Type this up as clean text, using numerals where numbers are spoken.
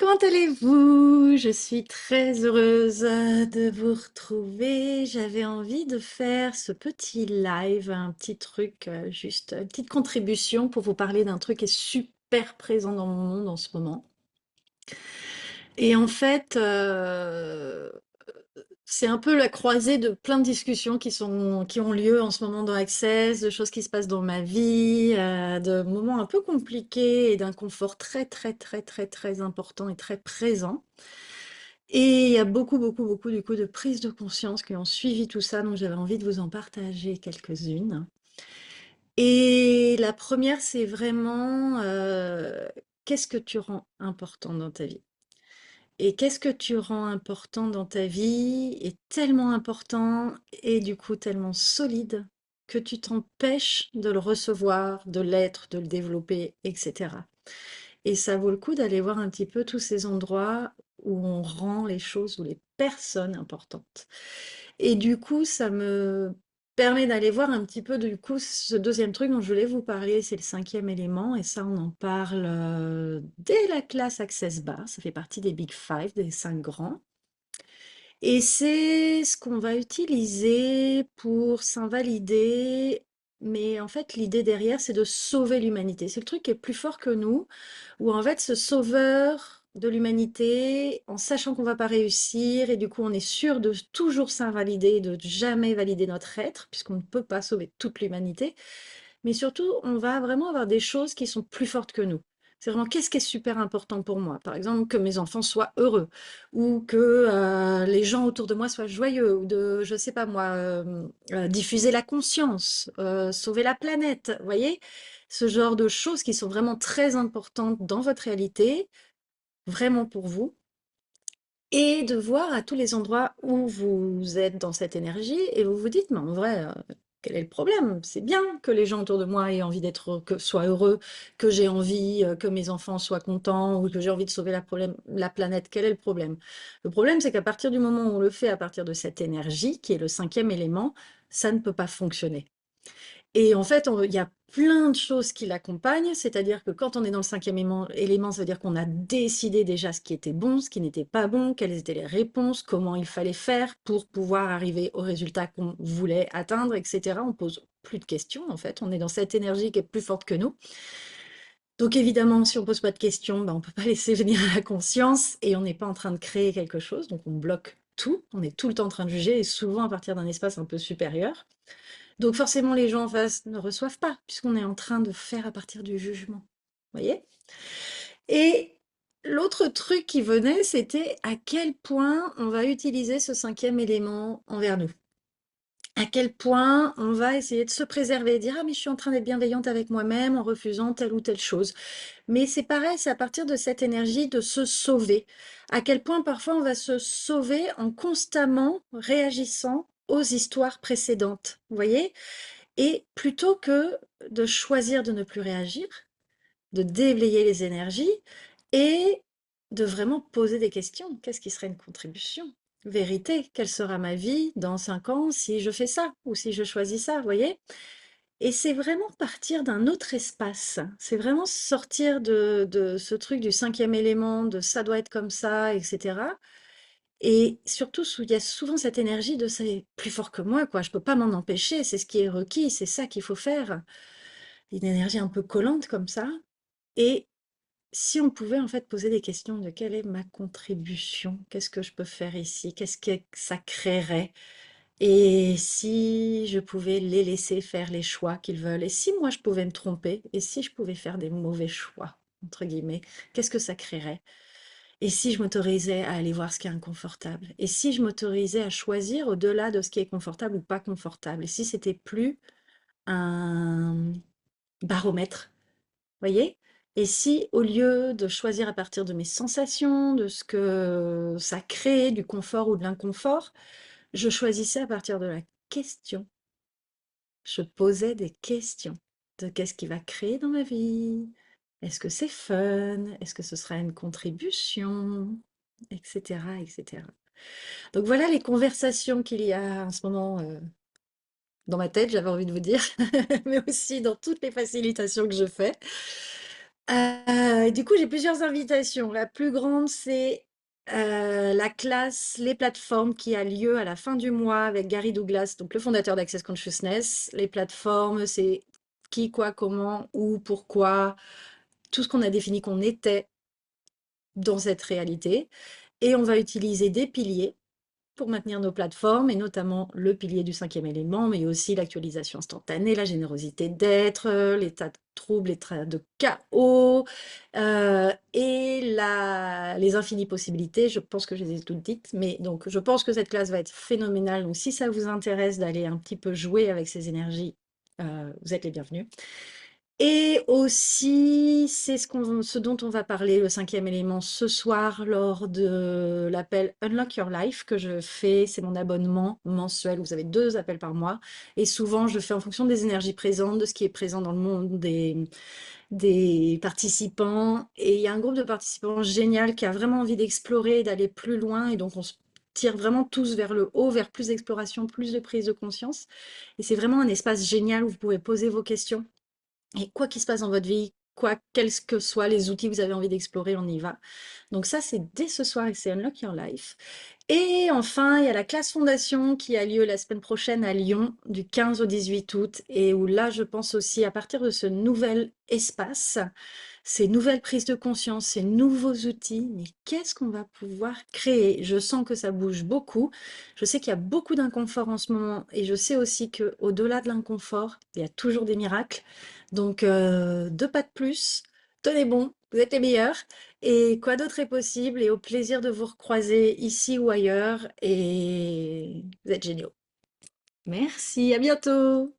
Comment allez-vous? Je suis très heureuse de vous retrouver. J'avais envie de faire ce petit live, un petit truc, juste une petite contribution pour vous parler d'un truc qui est super présent dans mon monde en ce moment. Et en fait, c'est un peu la croisée de plein de discussions qui ont lieu en ce moment dans Access, de choses qui se passent dans ma vie, de moments un peu compliqués et d'inconfort très, très, très, très, très important et très présent. Et il y a beaucoup, beaucoup, beaucoup, du coup, de prises de conscience qui ont suivi tout ça, donc j'avais envie de vous en partager quelques-unes. Et la première, c'est vraiment, qu'est-ce que tu rends important dans ta vie? Et qu'est-ce que tu rends important dans ta vie est tellement important et du coup tellement solide que tu t'empêches de le recevoir, de l'être, de le développer, etc. Et ça vaut le coup d'aller voir un petit peu tous ces endroits où on rend les choses ou les personnes importantes. Et du coup, ça me permet d'aller voir un petit peu, du coup, ce deuxième truc dont je voulais vous parler, c'est le cinquième élément. Et ça, on en parle dès la classe Access Bar. Ça fait partie des Big Five, des cinq grands. Et c'est ce qu'on va utiliser pour s'invalider. Mais en fait, l'idée derrière, c'est de sauver l'humanité. C'est le truc qui est plus fort que nous, où en fait, ce sauveur de l'humanité, en sachant qu'on va pas réussir, et du coup, on est sûr de toujours s'invalider, de jamais valider notre être, puisqu'on ne peut pas sauver toute l'humanité. Mais surtout, on va vraiment avoir des choses qui sont plus fortes que nous. C'est vraiment qu'est-ce qui est super important pour moi. Par exemple, que mes enfants soient heureux, ou que les gens autour de moi soient joyeux, ou de, je sais pas moi, diffuser la conscience, sauver la planète. Vous voyez, ce genre de choses qui sont vraiment très importantes dans votre réalité, vraiment pour vous, et de voir à tous les endroits où vous êtes dans cette énergie et vous vous dites, mais en vrai, quel est le problème? C'est bien que les gens autour de moi aient envie d'être, que soient heureux, que j'ai envie que mes enfants soient contents ou que j'ai envie de sauver la planète. Quel est le problème? Le problème, c'est qu'à partir du moment où on le fait à partir de cette énergie, qui est le cinquième élément, ça ne peut pas fonctionner. Et en fait, il y a plein de choses qui l'accompagnent, c'est-à-dire que quand on est dans le cinquième élément, ça veut dire qu'on a décidé déjà ce qui était bon, ce qui n'était pas bon, quelles étaient les réponses, comment il fallait faire pour pouvoir arriver au résultat qu'on voulait atteindre, etc. On pose plus de questions, en fait. On est dans cette énergie qui est plus forte que nous. Donc évidemment, si on pose pas de questions, ben, on peut pas laisser venir à la conscience et on n'est pas en train de créer quelque chose, donc on bloque tout. On est tout le temps en train de juger et souvent à partir d'un espace un peu supérieur. Donc forcément, les gens en face ne reçoivent pas, puisqu'on est en train de faire à partir du jugement. Vous voyez? Et l'autre truc qui venait, c'était à quel point on va utiliser ce cinquième élément envers nous. À quel point on va essayer de se préserver, dire ah mais je suis en train d'être bienveillante avec moi-même en refusant telle ou telle chose. Mais c'est pareil, c'est à partir de cette énergie de se sauver. À quel point parfois on va se sauver en constamment réagissant aux histoires précédentes. Vous voyez? Et plutôt que de choisir de ne plus réagir, de déblayer les énergies et de vraiment poser des questions. Qu'est-ce qui serait une contribution? Vérité, quelle sera ma vie dans 5 ans si je fais ça ou si je choisis ça, vous voyez? Et c'est vraiment partir d'un autre espace. C'est vraiment sortir de ce truc du cinquième élément, de ça doit être comme ça, etc. Et surtout, il y a souvent cette énergie de c'est plus fort que moi, quoi. Je peux pas m'en empêcher, c'est ce qui est requis, c'est ça qu'il faut faire. Une énergie un peu collante comme ça. Et si on pouvait en fait poser des questions de quelle est ma contribution, qu'est-ce que je peux faire ici, qu'est-ce que ça créerait, et si je pouvais les laisser faire les choix qu'ils veulent, et si moi je pouvais me tromper, et si je pouvais faire des mauvais choix, entre guillemets, qu'est-ce que ça créerait? Et si je m'autorisais à aller voir ce qui est inconfortable? Et si je m'autorisais à choisir au-delà de ce qui est confortable ou pas confortable? Et si c'était plus un baromètre, voyez? Et si, au lieu de choisir à partir de mes sensations, de ce que ça crée, du confort ou de l'inconfort, je choisissais à partir de la question. Je posais des questions de qu'est-ce qui va créer dans ma vie? Est-ce que c'est fun? Est-ce que ce sera une contribution? Etc., etc. Donc voilà les conversations qu'il y a en ce moment dans ma tête, j'avais envie de vous dire, mais aussi dans toutes les facilitations que je fais. Du coup, j'ai plusieurs invitations. La plus grande, c'est la classe Les plateformes qui a lieu à la fin du mois avec Gary Douglas, donc le fondateur d'Access Consciousness. Les plateformes, c'est qui, quoi, comment, où, pourquoi, tout ce qu'on a défini qu'on était dans cette réalité. Et on va utiliser des piliers pour maintenir nos plateformes, et notamment le pilier du cinquième élément, mais aussi l'actualisation instantanée, la générosité d'être, l'état de trouble, l'état de chaos, et les infinies possibilités. Je pense que je les ai toutes dites, mais donc je pense que cette classe va être phénoménale. Donc si ça vous intéresse d'aller un petit peu jouer avec ces énergies, vous êtes les bienvenus. Et aussi, c'est ce dont on va parler, le cinquième élément, ce soir lors de l'appel Unlock Your Life que je fais. C'est mon abonnement mensuel. Vous avez 2 appels par mois. Et souvent, je fais en fonction des énergies présentes, de ce qui est présent dans le monde des participants. Et il y a un groupe de participants génial qui a vraiment envie d'explorer, d'aller plus loin. Et donc, on se tire vraiment tous vers le haut, vers plus d'exploration, plus de prise de conscience. Et c'est vraiment un espace génial où vous pouvez poser vos questions et quoi qu'il se passe dans votre vie, quels que soient les outils que vous avez envie d'explorer, on y va. Donc ça, c'est dès ce soir et c'est Unlock Your Life. Et enfin, il y a la classe fondation qui a lieu la semaine prochaine à Lyon, du 15 au 18 août, et où là, je pense aussi, à partir de ce nouvel espace, ces nouvelles prises de conscience, ces nouveaux outils, mais qu'est-ce qu'on va pouvoir créer? Je sens que ça bouge beaucoup. Je sais qu'il y a beaucoup d'inconfort en ce moment, et je sais aussi que au-delà de l'inconfort, il y a toujours des miracles. Donc, 2 pas de plus, tenez bon, vous êtes les meilleurs. Et quoi d'autre est possible? Et au plaisir de vous recroiser ici ou ailleurs. Et vous êtes géniaux. Merci, à bientôt!